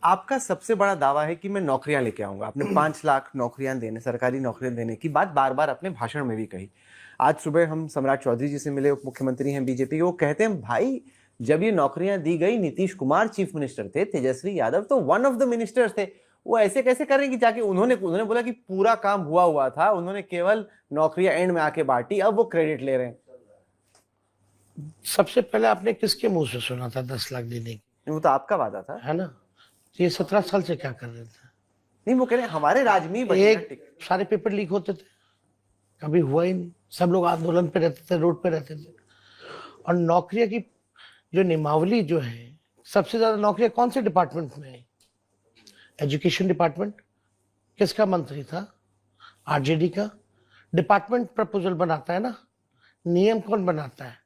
आपका सबसे बड़ा दावा है कि मैं नौकरियां लेके आऊंगा। आपने 5 लाख नौकरियां देने, सरकारी नौकरियां देने की बात बार बार अपने भाषण में भी कही। आज सुबह हम सम्राट चौधरी जी से मिले, उप मुख्यमंत्री हैं बीजेपी के। वो कहते हैं भाई जब ये नौकरियां दी गई, नीतीश कुमार चीफ मिनिस्टर थे, तेजस्वी यादव तो वन ऑफ द मिनिस्टर्स थे, वो ऐसे कैसे करें कि जाके उन्होंने उन्होंने बोला कि पूरा काम हुआ था, उन्होंने केवल नौकरियां एंड में आके बांटी, अब वो क्रेडिट ले रहे हैं। सबसे पहले आपने किसके मुंह से सुना था 10 लाख देने की? वो तो आपका वादा था, है ना? ये 17 साल से क्या कर रहे थे? नहीं वो कह रहे हैं हमारे राज में ही एक सारे पेपर लीक होते थे, कभी हुआ ही नहीं। सब लोग आंदोलन पे रहते थे, रोड पे रहते थे। और नौकरियां की जो नियमावली जो है, सबसे ज्यादा नौकरियां कौन से डिपार्टमेंट में है? Education department. किसका मंत्री था? आरजेडी का। डिपार्टमेंट प्रपोजल बनाता है ना, नियम कौन बनाता है?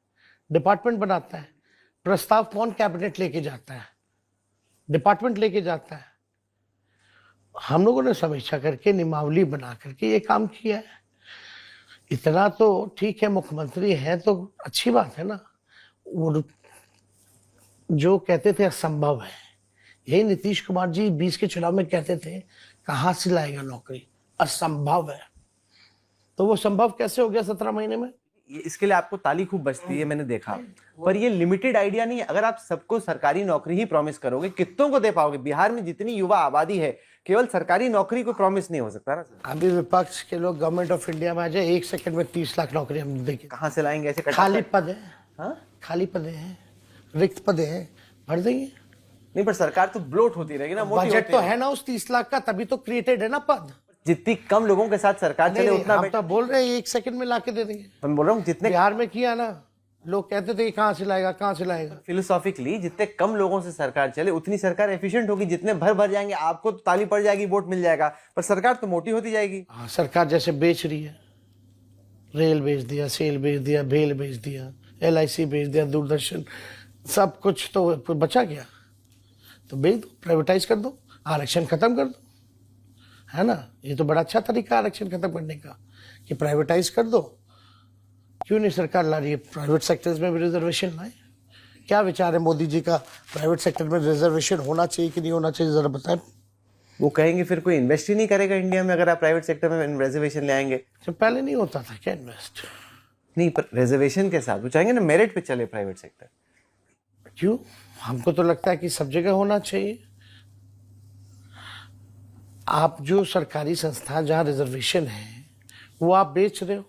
डिपार्टमेंट बनाता है। प्रस्ताव कौन कैबिनेट लेके जाता है? डिपार्टमेंट लेके जाता है। हम लोगों ने समीक्षा करके नियमावली बना करके ये काम किया है। इतना तो ठीक है, मुख्यमंत्री है तो अच्छी बात है ना। वो जो कहते थे असंभव है, यही नीतीश कुमार जी 20 के चुनाव में कहते थे कहां से लाएगा नौकरी, असंभव है। तो वो संभव कैसे हो गया 17 महीने में? इसके लिए आपको ताली खूब बजती है, मैंने देखा। पर ये लिमिटेड आइडिया नहीं है। अगर आप सबको सरकारी नौकरी ही प्रॉमिस करोगे, कितनों को दे पाओगे? बिहार में जितनी युवा आबादी है, केवल सरकारी नौकरी को प्रॉमिस नहीं हो सकता ना। अभी विपक्ष के लोग गवर्नमेंट ऑफ इंडिया में आ जाए, 1 सेकंड में 30 लाख नौकरी हम देंगे। कहां से लाएंगे? ऐसे खाली पद है। हाँ, खाली पद है, रिक्त पद है, भर देंगे। नहीं पर सरकार तो ब्लोट होती रहेगी ना, मोटी बजट तो है ना उस 30 लाख का, तभी तो क्रिएटेड है ना पद। जितनी कम लोगों के साथ सरकार चले उतना हम तो बोल रहे हैं 1 सेकंड में लाके दे देंगे। मैं बोल रहा हूँ जितने बिहार में किया ना, लोग कहते थे कहां से लाएगा, कहां से लाएगा। फिलोसॉफिकली जितने कम लोगों से सरकार चले उतनी सरकार एफिशिएंट होगी। जितने भर जाएंगे आपको तो ताली पड़ जाएगी, वोट मिल जाएगा, पर सरकार तो मोटी होती जाएगी। हाँ, सरकार जैसे बेच रही है, रेल बेच दिया, सेल बेच दिया, भेल बेच दिया, LIC बेच दिया, दूरदर्शन, सब कुछ तो बचा गया। तो बेच दो, प्राइवेटाइज कर दो, आरक्षण खत्म कर दो, है ना? ये तो बड़ा अच्छा तरीका आरक्षण खत्म करने का कि प्राइवेटाइज कर दो। क्यों नहीं सरकार ला रही है प्राइवेट सेक्टर्स में भी रिजर्वेशन लाए? क्या विचार है मोदी जी का, प्राइवेट सेक्टर में रिजर्वेशन होना चाहिए कि नहीं होना चाहिए, जरा बताएं। वो कहेंगे फिर कोई इन्वेस्ट ही नहीं करेगा इंडिया में अगर आप प्राइवेट सेक्टर में रिजर्वेशन ले आएंगे। तो पहले नहीं होता था क्या इन्वेस्ट? नहीं, पर रिजर्वेशन के साथ वो चाहेंगे ना मेरिट पे चले प्राइवेट सेक्टर। क्यों? हमको तो लगता है कि सब जगह होना चाहिए। आप जो सरकारी संस्था जहाँ रिजर्वेशन है वो आप बेच रहे हो।